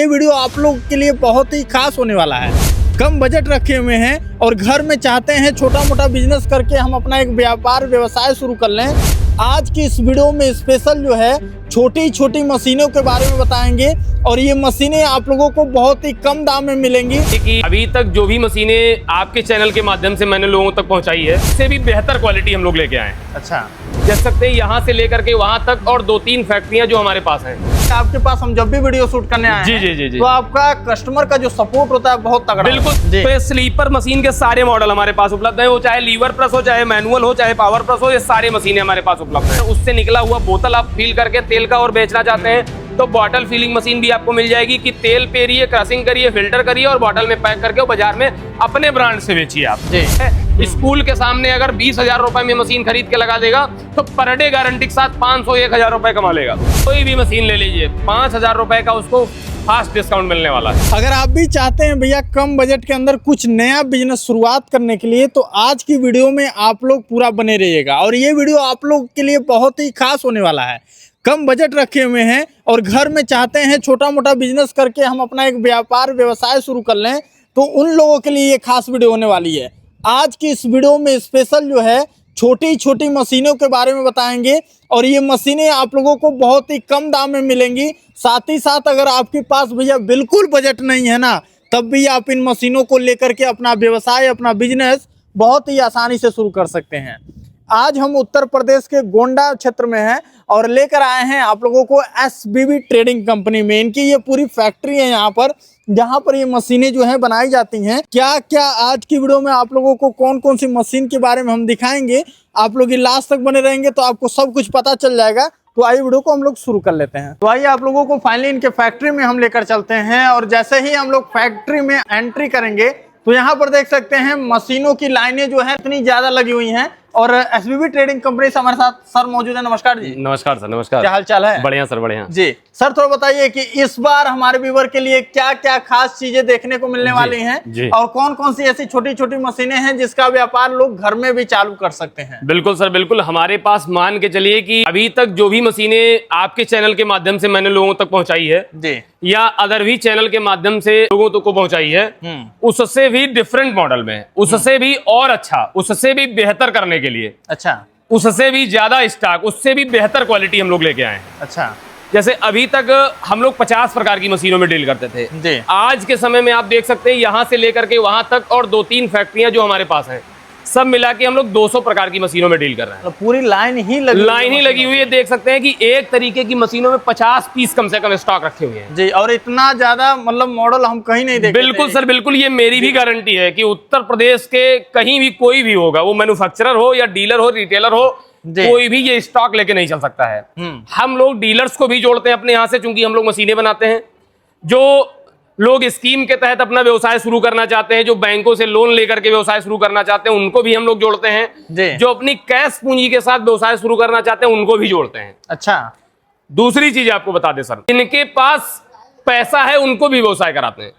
ये वीडियो आप लोग के लिए बहुत ही खास होने वाला है। कम बजट रखे हुए हैं और घर में चाहते हैं छोटा मोटा बिजनेस करके हम अपना एक व्यापार व्यवसाय शुरू कर लें। आज की इस वीडियो में स्पेशल जो है छोटी छोटी मशीनों के बारे में बताएंगे और ये मशीनें आप लोगों को बहुत ही कम दाम में मिलेंगी। कि अभी तक जो भी मशीनें आपके चैनल के माध्यम से मैंने लोगों तक पहुंचाई है उससे भी बेहतर क्वालिटी हम लोग लेके आए हैं। अच्छा, कह सकते हैं यहाँ से लेकर के वहाँ तक और 2-3 फैक्ट्रियाँ जो हमारे पास हैं। आपके पास हम जब भी वीडियो शूट करने आए जी तो आपका कस्टमर का जो सपोर्ट होता है बहुत तगड़ा। बिल्कुल। तो स्लीपर मशीन के सारे मॉडल हमारे पास उपलब्ध हैं, वो चाहे लीवर प्रेस हो, चाहे मैनुअल हो, चाहे पावर प्रेस हो, ये सारे मशीनें हमारे पास उपलब्ध हैं। उससे निकला हुआ बोतल आप फिल करके तेल का और बेचना चाहते हैं तो बॉटल फिलिंग मशीन भी आपको मिल जाएगी कि तेल पेरिए, क्रशिंग करिए, फिल्टर करिए और बॉटल में पैक करके बाजार में अपने ब्रांड से बेचिए आप। स्कूल के सामने अगर 20,000 रुपए में मशीन खरीद के लगा देगा तो पर डे गारंटी के साथ 500-1,000 रुपए कमा लेगा। कोई भी मशीन ले लीजिए, 5,000 रुपए का उसको फास्ट डिस्काउंट मिलने वाला है। अगर आप भी चाहते हैं भैया कम बजट के अंदर कुछ नया बिजनेस शुरुआत करने के लिए तो आज की वीडियो में आप लोग पूरा बने रहिएगा और ये वीडियो आप लोग के लिए बहुत ही खास होने वाला है। कम बजट रखे हुए हैं और घर में चाहते हैं छोटा मोटा बिजनेस करके हम अपना एक व्यापार व्यवसाय शुरू कर लें तो उन लोगों के लिए ये खास वीडियो होने वाली है। आज की इस वीडियो में स्पेशल जो है छोटी छोटी मशीनों के बारे में बताएंगे और ये मशीनें आप लोगों को बहुत ही कम दाम में मिलेंगी। साथ ही साथ अगर आपके पास भैया बिल्कुल बजट नहीं है ना, तब भी आप इन मशीनों को लेकर के अपना व्यवसाय, अपना बिजनेस बहुत ही आसानी से शुरू कर सकते हैं। आज हम उत्तर प्रदेश के गोंडा क्षेत्र में हैं और लेकर आए हैं आप लोगों को SBB ट्रेडिंग कंपनी में। इनकी ये पूरी फैक्ट्री है यहाँ पर, जहाँ पर ये मशीनें जो है बनाई जाती हैं। क्या क्या आज की वीडियो में आप लोगों को कौन कौन सी मशीन के बारे में हम दिखाएंगे, आप लोग लास्ट तक बने रहेंगे तो आपको सब कुछ पता चल जाएगा। तो आइए वीडियो को हम लोग शुरू कर लेते हैं। तो आइए आप लोगों को फाइनली इनके फैक्ट्री में हम लेकर चलते हैं और जैसे ही हम लोग फैक्ट्री में एंट्री करेंगे तो यहाँ पर देख सकते हैं मशीनों की लाइनें जो है इतनी ज्यादा लगी हुई हैं और SBB ट्रेडिंग कंपनी से हमारे साथ सर मौजूद है। नमस्कार जी। नमस्कार सर। नमस्कार। क्या हाल चाल है? बढ़िया सर, बढ़िया जी। सर थोड़ा बताइए कि इस बार हमारे व्यूअर के लिए क्या क्या खास चीजें देखने को मिलने वाली हैं और कौन कौन सी ऐसी छोटी छोटी मशीनें हैं जिसका व्यापार लोग घर में भी चालू कर सकते हैं? बिल्कुल सर, बिल्कुल। हमारे पास मान के चलिए कि अभी तक जो भी मशीनें आपके चैनल के माध्यम से मैंने लोगों तक पहुंचाई है जी, या अदर भी चैनल के माध्यम से लोगों तक को पहुंचाई है, उससे भी डिफरेंट मॉडल में, उससे भी और अच्छा, उससे भी बेहतर करने के लिए, अच्छा, उससे भी ज्यादा स्टॉक, उससे भी बेहतर क्वालिटी हम लोग लेके आए हैं। अच्छा। जैसे अभी तक हम लोग 50 प्रकार की मशीनों में डील करते थे जी। आज के समय में आप देख सकते हैं यहाँ से लेकर के वहां तक और 2-3 फैक्ट्रियां जो हमारे पास हैं, सब मिला के हम लोग 200 प्रकार की मशीनों में डील कर रहे हैं। तो पूरी लाइन ही लगी हुई है। देख सकते हैं कि एक तरीके की मशीनों में 50 पीस कम से कम स्टॉक रखे हुए हैं जी, और इतना ज्यादा मतलब मॉडल हम कहीं नहीं देखे। बिल्कुल सर, बिल्कुल। ये मेरी भी गारंटी है कि उत्तर प्रदेश के कहीं भी कोई भी होगा, वो मैन्युफैक्चरर हो या डीलर हो, रिटेलर हो, कोई भी ये स्टॉक लेके नहीं चल सकता है। हम लोग डीलर्स को भी जोड़ते हैं अपने यहाँ से, चूंकि हम लोग मशीनें बनाते हैं। जो लोग स्कीम के तहत अपना व्यवसाय शुरू करना चाहते हैं, जो बैंकों से लोन लेकर के व्यवसाय शुरू करना चाहते हैं, उनको भी हम लोग जोड़ते हैं। जो अपनी कैश पूंजी के साथ व्यवसाय शुरू करना चाहते हैं, उनको भी जोड़ते हैं। अच्छा। दूसरी चीज आपको बता दें सर, जिनके पास पैसा है उनको भी व्यवसाय कराते हैं,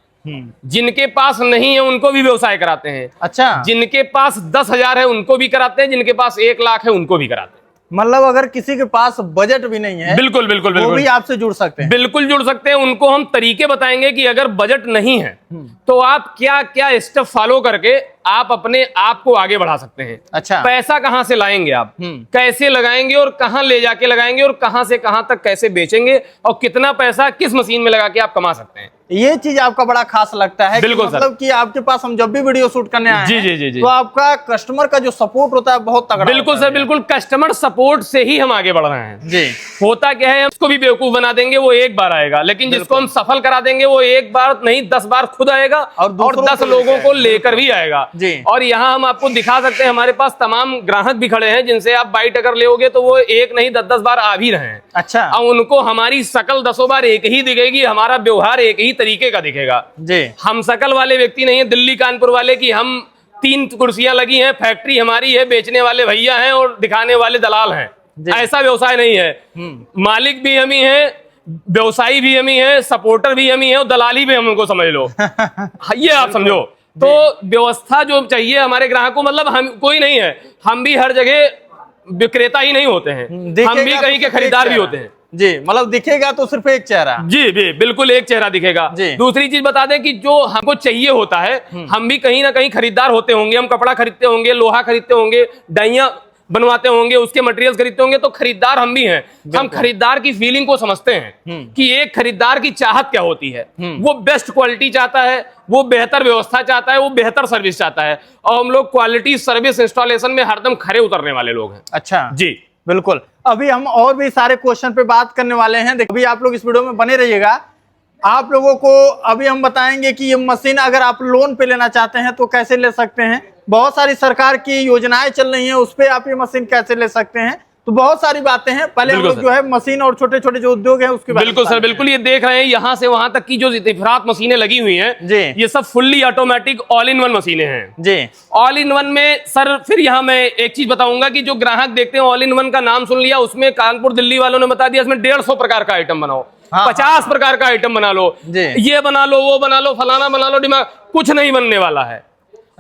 जिनके पास नहीं है उनको भी व्यवसाय कराते हैं। अच्छा। जिनके पास 10,000 है उनको भी कराते हैं, जिनके पास 1 लाख है उनको भी कराते हैं। मतलब अगर किसी के पास बजट भी नहीं है, बिल्कुल बिल्कुल बिल्कुल, वो भी आपसे जुड़ सकते हैं। बिल्कुल जुड़ सकते हैं। उनको हम तरीके बताएंगे कि अगर बजट नहीं है तो आप क्या क्या स्टेप फॉलो करके आप अपने आप को आगे बढ़ा सकते हैं। अच्छा। पैसा कहां से लाएंगे आप, कैसे लगाएंगे और कहां ले जाके लगाएंगे और कहां से कहां तक कैसे बेचेंगे और कितना पैसा किस मशीन में लगा के आप कमा सकते हैं। ये चीज आपका बड़ा खास लगता है। बिल्कुल कि मतलब कि आपके पास हम जब भी वीडियो शूट करने आए जी, तो आपका कस्टमर का जो सपोर्ट होता है बहुत तगड़ा। बिल्कुल सर, बिल्कुल। कस्टमर सपोर्ट से ही हम आगे बढ़ रहे हैं जी। होता क्या है, उसको भी बेवकूफ बना देंगे, वो एक बार आएगा, लेकिन जिसको हम सफल करा देंगे वो एक बार नहीं 10 बार खुद आएगा और 10 लोगों को लेकर भी आएगा जी। और यहाँ हम आपको दिखा सकते हैं, हमारे पास तमाम ग्राहक भी खड़े हैं जिनसे आप बाइट अगर लेोगे तो वो एक नहीं 10-10 बार आ भी रहे हैं। अच्छा। और उनको हमारी शकल 10 बार एक ही दिखेगी, हमारा व्यवहार एक ही तरीके का दिखेगा जी। हम शकल वाले व्यक्ति नहीं है दिल्ली कानपुर वाले की हम 3 कुर्सियां लगी हैं, फैक्ट्री हमारी है, बेचने वाले भैया हैं और दिखाने वाले दलाल हैं। ऐसा व्यवसाय नहीं है। मालिक भी हम ही हैं, व्यवसायी भी हम ही हैं, सपोर्टर भी हम ही हैं और दलाली भी हम उनको समझ लो। ये आप समझो। तो व्यवस्था जो चाहिए हमारे ग्राहक को, मतलब हम कोई नहीं है, हम भी हर जगह विक्रेता ही नहीं होते हैं, हम भी कहीं के खरीदार भी होते हैं। जी, मतलब दिखेगा तो सिर्फ एक चेहरा। जी जी, बिल्कुल एक चेहरा दिखेगा। जी। दूसरी चीज बता दें कि जो हमको चाहिए होता है, हम भी कहीं ना कहीं खरीदार होते होंगे, हम कपड़ा खरीदते होंगे, लोहा खरीदते होंगे, डाइयां बनवाते होंगे, उसके मटेरियल खरीदते होंगे, तो खरीदार हम भी हैं। हम खरीदार की फीलिंग को समझते हैं कि एक खरीदार की चाहत क्या होती है। वो बेस्ट क्वालिटी चाहता है, वो बेहतर व्यवस्था चाहता है, वो बेहतर सर्विस चाहता है, और हम लोग क्वालिटी सर्विस इंस्टॉलेशन में हरदम खरे उतरने वाले लोग हैं। अच्छा जी बिल्कुल। अभी हम और भी सारे क्वेश्चन पे बात करने वाले हैं। देखिए अभी आप लोग इस वीडियो में बने रहिएगा। आप लोगों को अभी हम बताएंगे कि ये मशीन अगर आप लोन पे लेना चाहते हैं तो कैसे ले सकते हैं। बहुत सारी सरकार की योजनाएं चल रही हैं, उस पे आप ये मशीन कैसे ले सकते हैं। तो बहुत सारी बातें हैं। पहले हम लोग जो है मशीन और छोटे छोटे जो उद्योग हैं उसके बारे में बिल्कुल सर, बिल्कुल। ये देख रहे हैं यहाँ से वहां तक की जो इतफरात मशीनें लगी हुई हैं जी, ये सब fully automatic all in one मशीनें हैं जी। ऑल इन वन में सर फिर यहाँ मैं एक चीज बताऊंगा कि जो ग्राहक देखते हैं ऑल इन वन का नाम सुन लिया, उसमें कानपुर दिल्ली वालों ने बता दिया इसमें 150 प्रकार का आइटम बनाओ, 50 प्रकार का आइटम बना लो, ये बना लो, वो बना लो, फलाना बना लो, दिमाग कुछ नहीं बनने वाला है।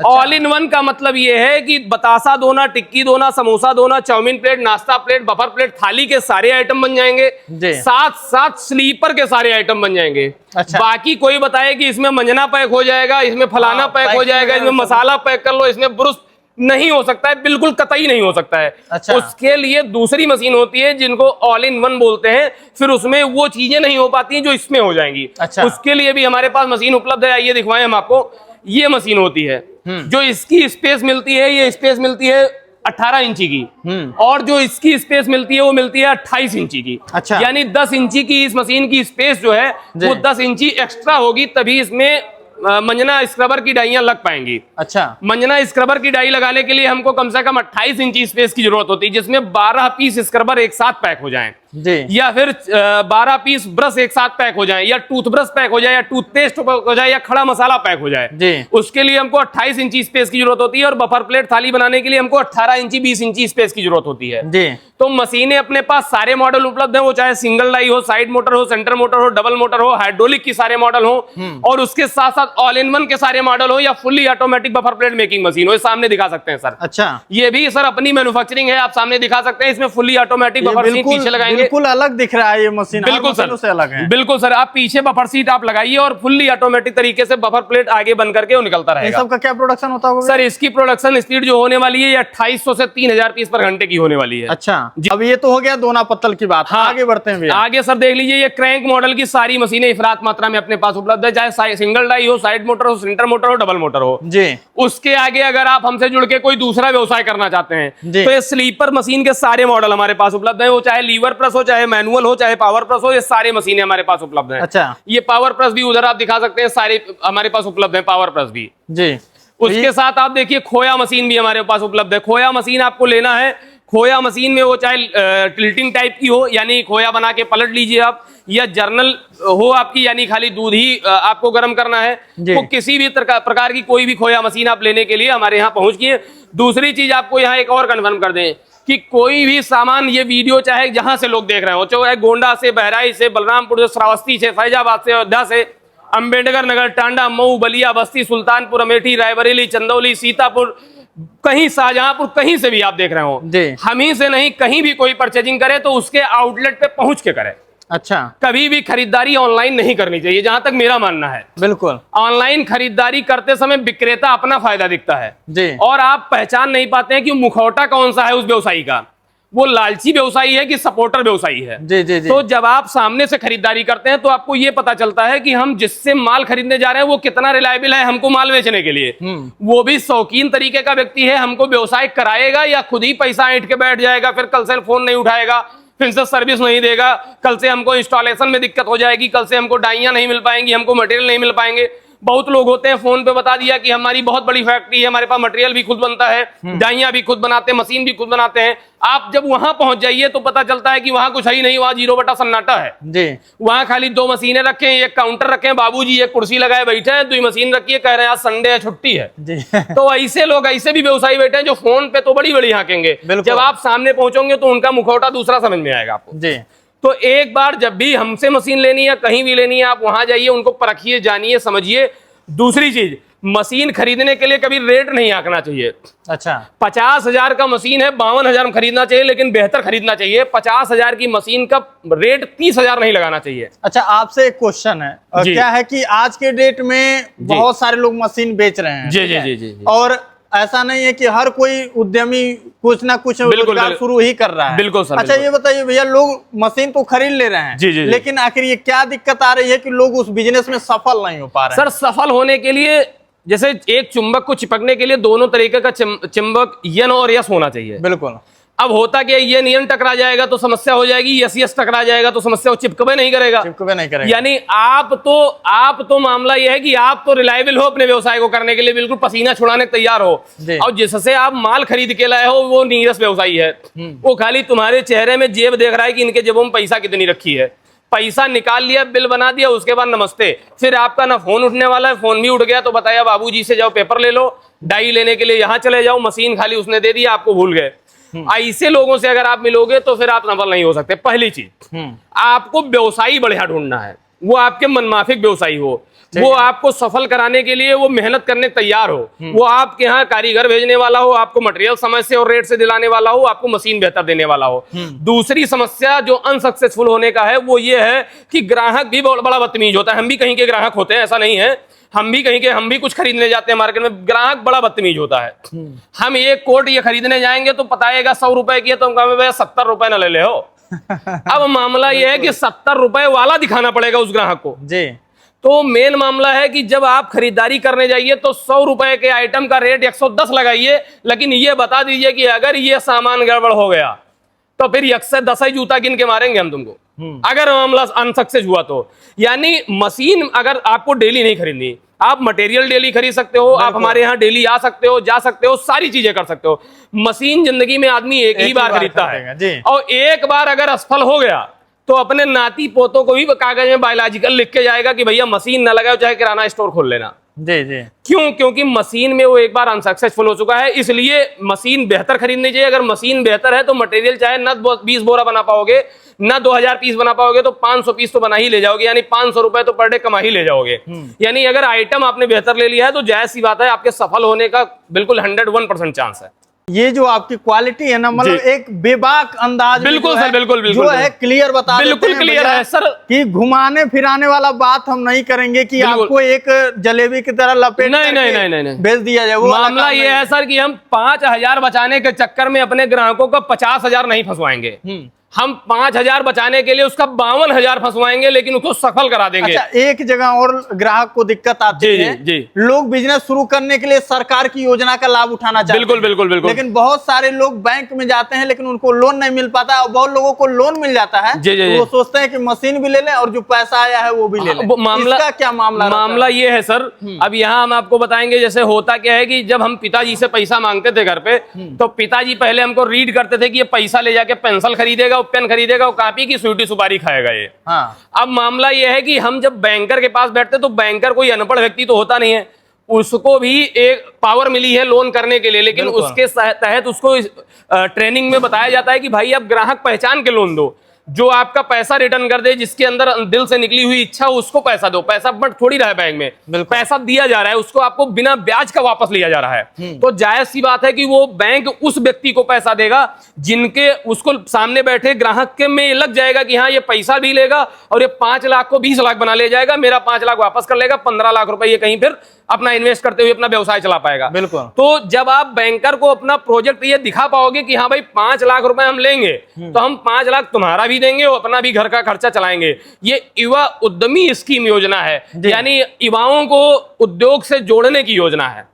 ऑल इन वन का मतलब ये है कि बतासा दोना, टिक्की दोना, समोसा दोना, चाउमीन प्लेट, नाश्ता प्लेट, बफर प्लेट, थाली के सारे आइटम बन जाएंगे, साथ साथ स्लीपर के सारे आइटम बन जाएंगे। अच्छा। बाकी कोई बताए कि इसमें मंजना पैक हो जाएगा, इसमें फलाना पैक हो जाएगा, इसमें मसाला पैक कर लो, इसमें ब्रुश नहीं हो सकता है, बिल्कुल कतई नहीं हो सकता है। अच्छा। उसके लिए दूसरी मशीन होती है जिनको ऑल इन वन बोलते हैं, फिर उसमें वो चीजें नहीं हो पाती हैं जो इसमें हो जाएंगी। अच्छा। उसके लिए भी हमारे पास मशीन उपलब्ध है, आइए दिखवाएं हम आपको। ये मशीन होती है जो इसकी स्पेस मिलती है, ये स्पेस मिलती है 18 इंची की, और जो इसकी स्पेस मिलती है वो मिलती है 28 इंची की। अच्छा। यानी 10 इंची की इस मशीन की स्पेस जो है वो 10 इंची एक्स्ट्रा होगी, तभी इसमें मंजना स्क्रबर की डाइयां लग पाएंगी। अच्छा। मंजना स्क्रबर की डाई लगाने के लिए हमको कम से कम 28 इंची स्पेस की जरूरत होती है, जिसमें 12 पीस स्क्रबर एक साथ पैक हो जाएं, या फिर 12 पीस ब्रश एक साथ पैक हो जाएं, या टूथब्रश पैक हो जाए, या टूथपेस्ट पैक हो जाए, या खड़ा मसाला पैक हो जाए। उसके लिए हमको 28 इंची स्पेस की जरूरत होती है, और बफर प्लेट थाली बनाने के लिए हमको 18 इंची 20 इंची स्पेस की जरूरत होती है। तो मशीनें अपने पास सारे मॉडल उपलब्ध हैं, वो चाहे सिंगल डाई हो, साइड मोटर हो, सेंटर मोटर हो, डबल मोटर हो, हाइड्रोलिक की सारे मॉडल हो, और उसके साथ साथ ऑल इन वन के सारे मॉडल हो, या fully automatic buffer plate making machine हो। सामने दिखा सकते हैं सर। अच्छा। ये भी सर अपनी मैन्युफैक्चरिंग है, आप सामने दिखा सकते हैं। इसमें फुल्ली ऑटोमेटिक बफर सीट पीछे लगाएंगे, बिल्कुल अलग दिख रहा है ये मशीन। बिल्कुल सर, से अलग है। बिल्कुल सर। आप पीछे बफर सीट आप लगाइए और फुल्ली ऑटोमेटिक तरीके से बफर प्लेट आगे बन करके वो निकलता रहेगा। सबका क्या प्रोडक्शन होता होगा सर? इसकी प्रोडक्शन स्पीड जो होने वाली है ये 2800 से 3000 पीस पर घंटे की होने वाली है। अच्छा। अब ये तो हो गया दोना पत्तल की बात। हाँ, आगे बढ़ते हैं भैया। आगे सर देख लीजिए, ये क्रैंक मॉडल की सारी मशीनें इफरात मात्रा में अपने पास उपलब्ध है, चाहे सिंगल डाई हो, साइड मोटर हो, सेंटर मोटर हो, डबल मोटर हो जी। उसके आगे अगर आप हमसे जुड़ के कोई दूसरा व्यवसाय करना चाहते हैं तो ये स्लीपर मशीन के सारे मॉडल हमारे पास उपलब्ध है। वो चाहे लीवर प्रेस हो, चाहे मैनुअल हो, चाहे पावर प्रेस हो, ये सारे मशीनें हमारे पास उपलब्ध है। अच्छा। ये पावर प्रेस भी उधर आप दिखा सकते हैं, सारे हमारे पास उपलब्ध है पावर प्रेस भी जी। उसके साथ आप देखिए खोया मशीन भी हमारे पास उपलब्ध है। खोया मशीन आपको लेना है, खोया मशीन में वो चाहे टिल्टिंग टाइप की हो, यानी खोया बना के पलट लीजिए आप, या जर्नल हो आपकी, यानी खाली दूध ही आपको गर्म करना है, तो किसी भी प्रकार की कोई भी खोया मशीन आप लेने के लिए हमारे यहाँ पहुंचिए। दूसरी चीज आपको यहाँ एक और कन्फर्म कर दें कि कोई भी सामान, ये वीडियो चाहे जहां से लोग देख रहे हो, चाहे गोंडा से, बहराइच से, बलरामपुर से, श्रावस्ती से, फैजाबाद से, अयोध्या से, अंबेडकर नगर, टांडा, मऊ, बलिया, बस्ती, सुल्तानपुर, अमेठी, रायबरेली, चंदौली, सीतापुर, कहीं शाहजहांपुर, कहीं से भी आप देख रहे हो, हम ही से नहीं, कहीं भी कोई परचेजिंग करे तो उसके आउटलेट पे पहुंच के करे। अच्छा। कभी भी खरीदारी ऑनलाइन नहीं करनी चाहिए, जहां तक मेरा मानना है। बिल्कुल। ऑनलाइन खरीदारी करते समय विक्रेता अपना फायदा दिखता है जी। और आप पहचान नहीं पाते हैं कि मुखौटा कौन सा है उस व्यवसायी का, वो लालची व्यवसायी है कि सपोर्टर व्यवसायी है। जी, जी, जी। तो जब आप सामने से खरीदारी करते हैं तो आपको ये पता चलता है कि हम जिससे माल खरीदने जा रहे हैं वो कितना रिलायबल है हमको माल बेचने के लिए। वो भी शौकीन तरीके का व्यक्ति है, हमको व्यवसाय कराएगा या खुद ही पैसा ऐंठ के बैठ जाएगा, फिर कल से फोन नहीं उठाएगा, फिर से सर्विस नहीं देगा, कल से हमको इंस्टॉलेशन में दिक्कत हो जाएगी, कल से हमको डाइयां नहीं मिल पाएंगी, हमको मटेरियल नहीं मिल पाएंगे। बहुत लोग होते हैं फोन पे बता दिया कि हमारी बहुत बड़ी फैक्ट्री है, हमारे पास मटेरियल भी खुद बनता है, डाइयां भी खुद बनाते हैं, मशीन भी खुद बनाते हैं। आप जब वहां पहुंच जाइए तो पता चलता है कि वहां कुछ ही नहीं, वहां 0 सन्नाटा है जी। वहां खाली 2 मशीनें रखे हैं, एक काउंटर रखे हैं, बाबूजी एक कुर्सी लगाए बैठे हैं, 2 मशीन रखी है, कह रहे हैं आज संडे है, छुट्टी है जी। तो ऐसे लोग, ऐसे भी व्यवसायी बैठे हैं जो फोन पे तो बड़ी बड़ी हाँकेंगे, जब आप सामने पहुंचोगे तो उनका मुखौटा दूसरा समझ में आएगा आपको जी। तो एक बार जब भी हमसे मशीन लेनी है, कहीं भी लेनी है, आप वहां जाइए, उनको परखिए, जानिए, समझिए। दूसरी चीज, मशीन खरीदने के लिए कभी रेट नहीं आंकना चाहिए। अच्छा, 50,000 का मशीन है 52,000 में खरीदना चाहिए, लेकिन बेहतर खरीदना चाहिए। 50,000 की मशीन का रेट 30,000 नहीं लगाना चाहिए। अच्छा, आपसे एक क्वेश्चन है, क्या है कि आज के डेट में बहुत सारे लोग मशीन बेच रहे हैं। जी जी जी जी, और ऐसा नहीं है कि हर कोई उद्यमी कुछ ना कुछ रोजगार शुरू ही कर रहा है। बिल्कुल सर। अच्छा, ये बताइए भैया, लोग मशीन तो खरीद ले रहे हैं जी जी, लेकिन आखिर ये क्या दिक्कत आ रही है कि लोग उस बिजनेस में सफल नहीं हो पा रहे हैं? सर, सफल होने के लिए जैसे एक चुंबक को चिपकने के लिए दोनों तरीके का चुंबक यन और यस होना चाहिए। बिल्कुल। अब होता क्या, ये नियन टकरा जाएगा तो समस्या हो जाएगी, यस यस टकरा जाएगा तो समस्या चिपकबे नहीं करेगा। यानी आप तो मामला ये है कि आप तो रिलायबल हो अपने व्यवसाय को करने के लिए, बिल्कुल पसीना छुड़ाने तैयार हो, और जिससे आप माल खरीद के लाए हो वो नीरस व्यवसायी है। वो खाली तुम्हारे चेहरे में जेब देख रहा है कि इनके जेबों में पैसा कितनी रखी है। पैसा निकाल लिया, बिल बना दिया, उसके बाद नमस्ते। फिर आपका ना फोन उठने वाला है, फोन भी उठ गया तो बताया बाबूजी से जाओ पेपर ले लो, डाई लेने के लिए यहाँ चले जाओ, मशीन खाली उसने दे दी, आपको भूल गए। ऐसे लोगों से अगर आप मिलोगे तो फिर आप सफल नहीं हो सकते। पहली चीज, आपको व्यवसायी बढ़िया ढूंढना है, वो आपके मनमाफिक व्यवसायी हो, वो आपको सफल कराने के लिए वो मेहनत करने तैयार हो, वो आपके यहाँ कारीगर भेजने वाला हो, आपको मटेरियल समय से और रेट से दिलाने वाला हो, आपको मशीन बेहतर देने वाला हो। दूसरी समस्या जो अनसक्सेसफुल होने का है वो ये है कि ग्राहक भी बहुत बड़ा बदतमीज होता है। हम भी कहीं के ग्राहक होते हैं, ऐसा नहीं है, हम भी कुछ खरीदने जाते हैं मार्केट में, ग्राहक बड़ा बदतमीज होता है। हम एक कोट ये खरीदने जाएंगे तो बताएगा 100 रुपए की है, तो हम कहेंगे भैया 70 रुपए ना ले ले हो। अब मामला ये है कि 70 रुपए वाला दिखाना पड़ेगा उस ग्राहक को जी। तो मेन मामला है कि जब आप खरीदारी करने जाइए तो 100 रुपए के आइटम का रेट 110 लगाइए, लेकिन ये बता दीजिए कि अगर ये सामान गड़बड़ हो गया तो फिर 1 से 10 ही जूता गिन के मारेंगे हम तुमको, अगर मामला अनसक्सेस हुआ तो। यानी मशीन अगर आपको डेली नहीं खरीदनी, आप मटेरियल डेली खरीद सकते हो, आप हमारे यहाँ डेली आ सकते हो, जा सकते हो, सारी चीजें कर सकते हो। मशीन जिंदगी में आदमी एक ही बार खरीदता है, और एक बार अगर असफल हो गया तो अपने नाती पोतों को भी कागज में बायोलॉजिकल लिख के जाएगा कि भैया मशीन न लगाओ, चाहे किराना स्टोर खोल लेना। जी जी। क्यों? क्योंकि मशीन में वो एक बार अनसक्सेसफुल हो चुका है, इसलिए मशीन बेहतर खरीदनी चाहिए। अगर मशीन बेहतर है तो मटेरियल चाहे न 20 बोरा बना पाओगे, न 2000 पीस बना पाओगे, तो 500 पीस तो बना ही ले जाओगे, यानी 500 रुपए तो पर डे कमा ही ले जाओगे। यानी अगर आइटम आपने बेहतर ले लिया है तो जायज सी बात है आपके सफल होने का बिल्कुल 101% चांस है। ये जो आपकी क्वालिटी है ना, मतलब एक बेबाक अंदाज, बिल्कुल सर, बिल्कुल जो है क्लियर बता देते हैं, बिल्कुल क्लियर है सर, कि घुमाने फिराने वाला बात हम नहीं करेंगे कि आपको एक जलेबी की तरह लपेट नहीं भेज दिया जाए। वो मामला ये है सर कि हम 5000 बचाने के चक्कर में अपने ग्राहकों का 50,000 नहीं फंसवाएंगे। हम 5000 बचाने के लिए उसका 52,000 फंसवाएंगे, लेकिन उसको सफल करा देंगे। अच्छा, एक जगह और ग्राहक को दिक्कत आती है, लोग बिजनेस शुरू करने के लिए सरकार की योजना का लाभ उठाना चाहते हैं। बिल्कुल बिल्कुल बिल्कुल। लेकिन बहुत सारे लोग बैंक में जाते हैं लेकिन उनको लोन नहीं मिल पाता है, और बहुत लोगों को लोन मिल जाता है तो वो सोचते हैं कि मशीन भी ले लें और जो पैसा आया है वो भी ले लें। मामला क्या मामला ये है सर, अब यहाँ हम आपको बताएंगे। जैसे होता क्या है कि जब हम पिताजी से पैसा मांगते थे घर पे, तो पिताजी पहले हमको रीड करते थे कि ये पैसा ले जाके पेंसिल खरीदेगा, पेन खरीदेगा, वो कॉपी की स्वीटी सुपारी खाएगा ये। अब मामला ये है कि हम जब बैंकर के पास बैठते तो बैंकर कोई अनपढ़ व्यक्ति तो होता नहीं है, उसको भी एक पावर मिली है लोन करने के लिए, लेकिन उसके तहत उसको ट्रेनिंग में बताया जाता है कि भाई आप ग्राहक पहचान के लोन दो, जो आपका पैसा रिटर्न कर दे, जिसके अंदर दिल से निकली हुई इच्छा उसको पैसा दो। पैसा बट थोड़ी रहा है बैंक में, पैसा दिया जा रहा है, उसको आपको बिना ब्याज का वापस लिया जा रहा है। तो जायज सी बात है कि वो बैंक उस व्यक्ति को पैसा देगा जिनके उसको सामने बैठे ग्राहक के में लग जाएगा कि हाँ ये पैसा भी लेगा और ये 5 लाख को 20 लाख बना ले जाएगा, मेरा 5 लाख वापस कर लेगा, 15 लाख रुपए ये कहीं फिर अपना इन्वेस्ट करते हुए अपना व्यवसाय चला पाएगा। बिल्कुल। तो जब आप बैंकर को अपना प्रोजेक्ट ये दिखा पाओगे कि हाँ भाई 5 लाख रुपए हम लेंगे, तो हम 5 लाख तुम्हारा भी देंगे और अपना भी घर का खर्चा चलाएंगे। ये युवा उद्यमी स्कीम योजना है, यानी युवाओं को उद्योग से जोड़ने की योजना है,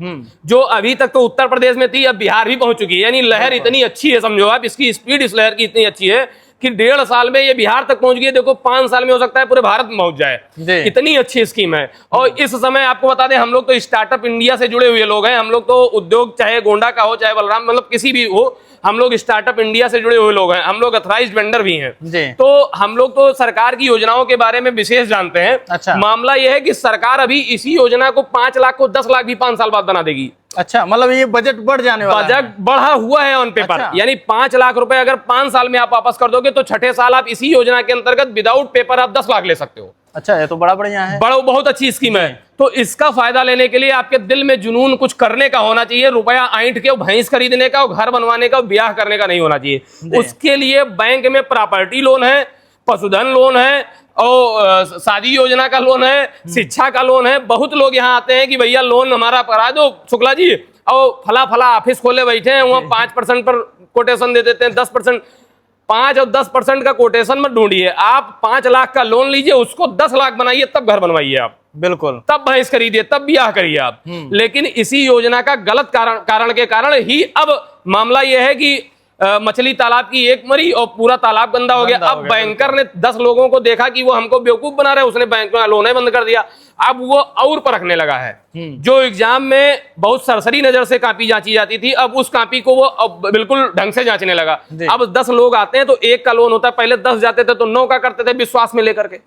जो अभी तक तो उत्तर प्रदेश में थी, अब बिहार भी पहुंच चुकी है। यानी लहर इतनी अच्छी है, समझो आप, इसकी स्पीड इस लहर की इतनी अच्छी है कि 1.5 साल में ये बिहार तक पहुंच गई। देखो 5 साल में हो सकता है पूरे भारत में पहुंच जाए, इतनी अच्छी स्कीम है। और इस समय आपको बता दें, हम लोग तो स्टार्टअप इंडिया से जुड़े हुए लोग हैं। हम लोग तो उद्योग चाहे गोंडा का हो चाहे बलराम, मतलब किसी भी हो, हम लोग स्टार्टअप इंडिया से जुड़े हुए लोग हैं। हम लोग अथराइज्ड वेंडर भी हैं। तो हम लोग तो सरकार की योजनाओं के बारे में विशेष जानते हैं। अच्छा। मामला यह है कि सरकार अभी इसी योजना को 5 लाख को 10 लाख भी 5 साल बाद बना देगी। अच्छा, मतलब ये बजट बढ़ जाने वाला है। बजट बढ़ा हुआ है ऑन पेपर। अच्छा। यानी 5 लाख रुपए अगर 5 साल में आप वापस कर दोगे तो 6ठे साल आप इसी योजना के अंतर्गत विदाउट पेपर आप 10 लाख ले सकते हो। अच्छा, ये तो बड़ा बढ़िया है, बहुत अच्छी स्कीम है। तो इसका फायदा लेने के लिए आपके दिल में जुनून कुछ करने का होना चाहिए। रुपया ऐंठ के भैंस खरीदने का, घर बनवाने का, ब्याह करने का नहीं होना चाहिए। उसके लिए बैंक में प्रॉपर्टी लोन है, पशुधन लोन है, और शादी योजना का लोन है, शिक्षा का लोन है। बहुत लोग यहाँ आते हैं कि भैया लोन हमारा करा दो शुक्ला जी, और फला फला ऑफिस खोले बैठे हैं, वहाँ 5% पर कोटेशन दे देते हैं, 10%। 5 और 10% का कोटेशन मत ढूंढिए, आप 5 लाख का लोन लीजिए, उसको 10 लाख बनाइए, तब घर बनवाइए आप, बिल्कुल, तब भैंस खरीदिए, तब ब्याह करिए आप। लेकिन इसी योजना का गलत कारण के कारण ही अब मामला यह है कि मछली तालाब की एक मरी और पूरा तालाब गंदा हो गया। अब बैंकर ने 10 लोगों को देखा कि वो हमको बेवकूफ बना रहे, उसने बैंक में लोन बंद कर दिया। अब वो और परखने लगा है। जो एग्जाम में बहुत सरसरी नजर से कॉपी जांची जाती थी, अब उस कॉपी को वो अब बिल्कुल ढंग से जांचने लगा। अब 10 लोग आते हैं तो एक का लोन होता है, पहले 10 जाते थे तो 9 का करते थे विश्वास में लेकर के।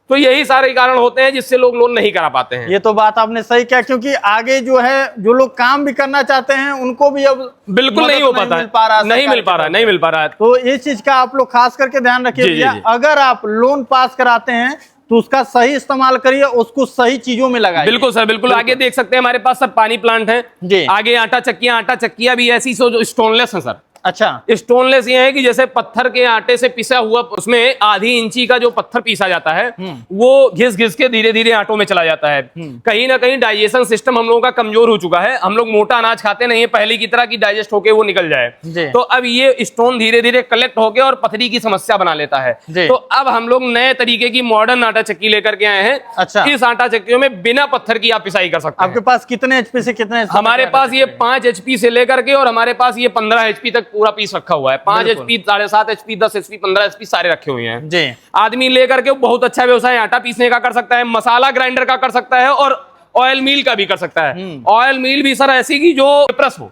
तो यही सारे कारण होते हैं जिससे लोग लोन नहीं करा पाते हैं। ये तो बात आपने सही किया, क्योंकि आगे जो है जो लोग काम भी करना चाहते हैं उनको भी अब बिल्कुल नहीं हो पाता है, नहीं मिल पा रहा है। तो इस चीज का आप लोग खास करके ध्यान रखिए भैया। अगर आप लोन पास कराते हैं तो उसका सही इस्तेमाल करिए, उसको सही चीजों में लगाइए। बिल्कुल सर, बिल्कुल। आगे देख सकते हैं हमारे पास सर पानी प्लांट है, आगे आटा चक्कियां भी ऐसी जो स्टोनलेस है सर। अच्छा, स्टोनलेस ये है कि जैसे पत्थर के आटे से पिसा हुआ, उसमें आधी इंची का जो पत्थर पीसा जाता है वो घिस घिस के धीरे धीरे आटों में चला जाता है। कहीं ना कहीं डाइजेशन सिस्टम हम लोगों का कमजोर हो चुका है, हम लोग मोटा अनाज खाते नहीं है पहले की तरह कि डाइजेस्ट होके वो निकल जाए। तो अब ये स्टोन धीरे धीरे कलेक्ट होके और पथरी की समस्या बना लेता है। तो अब हम लोग नए तरीके की मॉडर्न आटा चक्की लेकर के आए हैं। अच्छा, इस आटा चक्कियों में बिना पत्थर की आप पिसाई कर सकते हैं। आपके पास कितने एचपी से कितने? हमारे पास ये 5 HP से लेकर के और हमारे पास ये 15 HP तक पूरा पीस रखा हुआ है। 5 HP, 7.5 HP, 10 HP, 15 HP सारे रखे हुए हैं जी। आदमी लेकर के बहुत अच्छा व्यवसाय आटा पीसने का कर सकता है, मसाला ग्राइंडर का कर सकता है और ऑयल मिल का भी कर सकता है। ऑयल मिल भी सर ऐसी की जो प्रेस हो।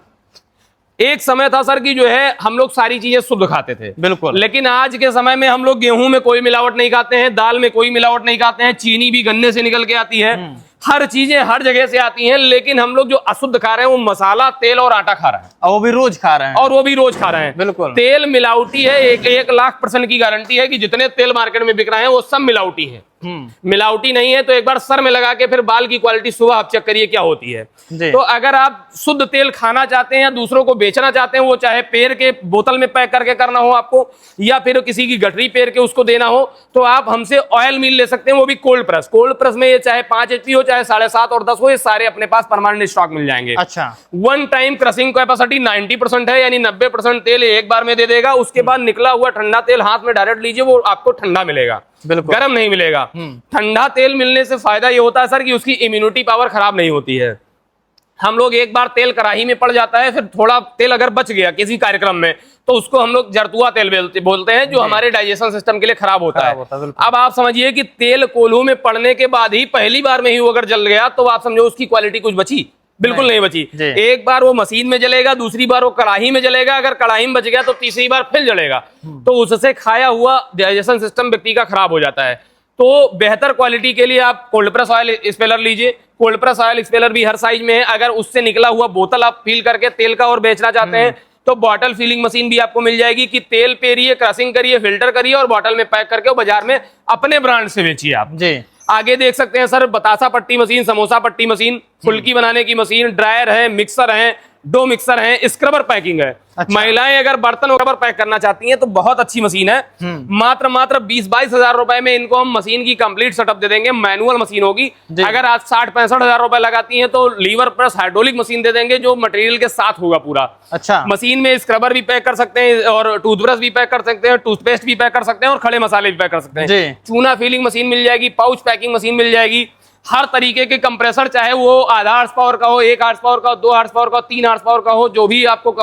एक समय था सर कि जो है हम लोग सारी चीजें शुद्ध खाते थे, बिल्कुल। लेकिन आज के समय में हम लोग गेहूं में कोई मिलावट नहीं खाते हैं, दाल में कोई मिलावट नहीं खाते हैं, चीनी भी गन्ने से निकल के आती है, हर चीजें हर जगह से आती हैं। लेकिन हम लोग जो अशुद्ध खा रहे हैं वो मसाला, तेल और आटा खा रहे हैं, और वो भी रोज खा रहे हैं, बिल्कुल। तेल मिलावटी है, 1,00,000% की गारंटी है कि जितने तेल मार्केट में बिक रहे हैं वो सब मिलावटी है। मिलावटी नहीं है तो एक बार सर में लगा के फिर बाल की क्वालिटी सुबह आप चेक करिए क्या होती है। तो अगर आप शुद्ध तेल खाना चाहते हैं या दूसरों को बेचना चाहते हैं, वो चाहे पेर के बोतल में पैक करके करना हो आपको या फिर किसी की गठरी पेर के उसको देना हो, तो आप हमसे ऑयल मिल ले सकते हैं, वो भी कोल्ड प्रेस। कोल्ड प्रेस में ये चाहे 5 HP हो, चाहे 7.5 और 10 हो, ये सारे अपने पास परमानेंट स्टॉक मिल जाएंगे। अच्छा, वन टाइम क्रशिंग कैपेसिटी 90% है, यानी 90% तेल एक बार में दे देगा। उसके बाद निकला हुआ ठंडा तेल हाथ में डायरेक्ट लीजिए, वो आपको ठंडा मिलेगा, गर्म नहीं मिलेगा। ठंडा तेल मिलने से फायदा ये होता है सर कि उसकी इम्यूनिटी पावर खराब नहीं होती है। हम लोग एक बार तेल कढ़ाई में पड़ जाता है, फिर थोड़ा तेल अगर बच गया किसी कार्यक्रम में तो उसको हम लोग जरतुआ तेल बोलते हैं, जो हमारे डाइजेशन सिस्टम के लिए खराब होता है। अब आप समझिए कि तेल कोल्हू में पड़ने के बाद ही पहली बार में ही वो अगर जल गया तो आप समझो उसकी क्वालिटी कुछ बची? बिल्कुल नहीं बची। एक बार वो मशीन में जलेगा, दूसरी बार वो कढ़ाई में जलेगा, अगर कढ़ाई में बच गया तो तीसरी बार फिर जलेगा। तो उससे खाया हुआ डाइजेशन सिस्टम व्यक्ति का खराब हो जाता है। तो बेहतर क्वालिटी के लिए आप कोल्ड प्रेस ऑयल स्पेलर लीजिए। कोल्ड प्रेस ऑयल स्पेलर भी हर साइज में है। अगर उससे निकला हुआ बोतल आप फिल करके तेल का और बेचना चाहते हैं तो बॉटल फिलिंग मशीन भी आपको मिल जाएगी कि तेल पेरिए, क्रशिंग करिए, फिल्टर करिए और बॉटल में पैक करके बाजार में अपने ब्रांड से बेचिए आप जी। आगे देख सकते हैं सर बतासा पट्टी मशीन, समोसा पट्टी मशीन, फुल्की बनाने की मशीन, ड्रायर है, मिक्सर है, डो मिक्सर है, स्क्रबर पैकिंग है। अच्छा। महिलाएं अगर बर्तन स्क्रबर पैक करना चाहती हैं तो बहुत अच्छी मशीन है। मात्र 20-22 हजार रुपए में इनको हम मशीन की कंप्लीट सेटअप दे देंगे। मैनुअल मशीन होगी। अगर आज 60-65 हजार रुपए लगाती हैं तो लीवर प्रेस हाइड्रोलिक मशीन दे देंगे जो मटेरियल के साथ होगा पूरा। अच्छा, मशीन में स्क्रबर भी पैक कर सकते हैं और टूथब्रश भी पैक कर सकते हैं, टूथपेस्ट भी पैक कर सकते हैं और खड़े मसाले भी पैक कर सकते हैं। चूना फिलिंग मशीन मिल जाएगी, पाउच पैकिंग मशीन मिल जाएगी, हर तरीके के कंप्रेसर, चाहे वो आधा हॉर्स पावर का हो, 1 हॉर्स पावर का हो, 2 हॉर्स पावर का हो, 3 हॉर्स पावर का हो, जो भी आपको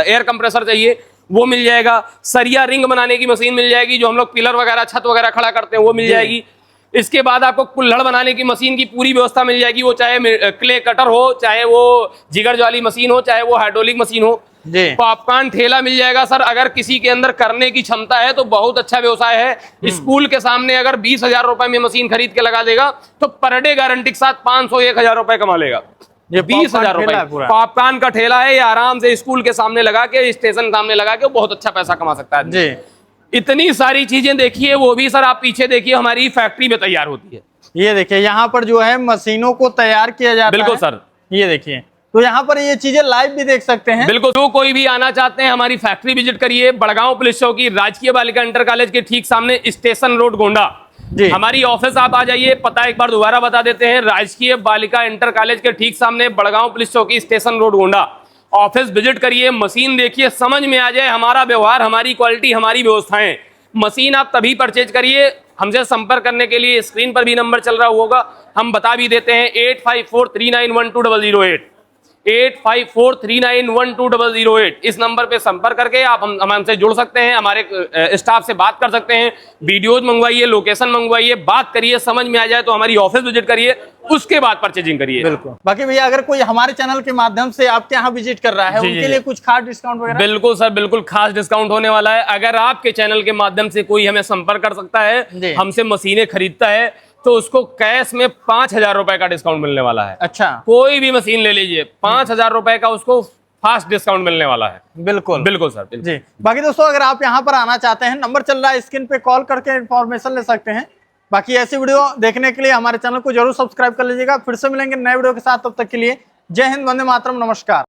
एयर कंप्रेसर चाहिए वो मिल जाएगा। सरिया रिंग बनाने की मशीन मिल जाएगी, जो हम लोग पिलर वगैरह छत वगैरह खड़ा करते हैं वो मिल जाएगी। इसके बाद आपको कुल्हड़ बनाने की मशीन की पूरी व्यवस्था मिल जाएगी, वो चाहे क्ले कटर हो, चाहे वो जिगर जाली मशीन हो, चाहे वो हाइड्रोलिक मशीन हो। पॉपकॉर्न ठेला मिल जाएगा सर। अगर किसी के अंदर करने की क्षमता है तो बहुत अच्छा व्यवसाय है। स्कूल के सामने अगर 20 हजार रुपए में मशीन खरीद के लगा देगा तो पर डे गारंटी के साथ 500-1000 रुपए कमा लेगा। 20 हजार रुपए पॉपकॉर्न का ठेला है, ये आराम से स्कूल के सामने लगा के, स्टेशन सामने लगा के बहुत अच्छा पैसा कमा सकता है जी। इतनी सारी चीजें देखिए, वो भी सर आप पीछे देखिए हमारी फैक्ट्री में तैयार होती है। ये देखिए यहाँ पर जो है मशीनों को तैयार किया जाता है। बिल्कुल सर। ये देखिए, तो यहाँ पर ये चीजें लाइव भी देख सकते हैं। बिल्कुल, जो कोई भी आना चाहते हैं हमारी फैक्ट्री विजिट करिए। बड़गांव पुलिस चौकी, राजकीय बालिका इंटर कॉलेज के ठीक सामने, स्टेशन रोड, गोंडा। हमारी ऑफिस आप आ जाइए। पता एक बार दोबारा बता देते हैं, राजकीय बालिका इंटर कॉलेज के ठीक सामने, बड़गांव पुलिस चौकी, station road, Gonda. Office visit करिए, मशीन देखिए, समझ में आ जाए हमारा व्यवहार, हमारी क्वालिटी, हमारी व्यवस्थाएं। मशीन आप तभी परचेज करिए। हमसे संपर्क करने के लिए स्क्रीन पर भी नंबर चल रहा होगा, हम बता भी देते हैं, 8543912008, 8543912008। इस नंबर पे संपर्क करके आप हमसे जुड़ सकते हैं, हमारे स्टाफ से बात कर सकते हैं। वीडियोज मंगवाइए, लोकेशन मंगवाइए, बात करिए, समझ में आ जाए तो हमारी ऑफिस विजिट करिए, उसके बाद परचेजिंग करिए। बिल्कुल। बाकी भैया अगर कोई हमारे चैनल के माध्यम से आपके यहाँ विजिट कर रहा है, उनके लिए कुछ खास डिस्काउंट वगैरह? बिल्कुल सर, बिल्कुल खास डिस्काउंट होने वाला है। अगर आपके चैनल के माध्यम से कोई हमें संपर्क कर सकता है, हमसे मशीनें खरीदता है, तो उसको कैश में 5,000 रुपए का डिस्काउंट मिलने वाला है। अच्छा, कोई भी मशीन ले लीजिए, 5,000 रुपए का उसको फास्ट डिस्काउंट मिलने वाला है। बिल्कुल बिल्कुल सर, बिल्कुल। जी। बाकी दोस्तों अगर आप यहाँ पर आना चाहते हैं, नंबर चल रहा है स्क्रीन पे, कॉल करके इन्फॉर्मेशन ले सकते हैं। बाकी ऐसी वीडियो देखने के लिए हमारे चैनल को जरूर सब्सक्राइब कर लीजिएगा। फिर से मिलेंगे नए वीडियो के साथ, तब तक के लिए जय हिंद, वंदे मातरम, नमस्कार।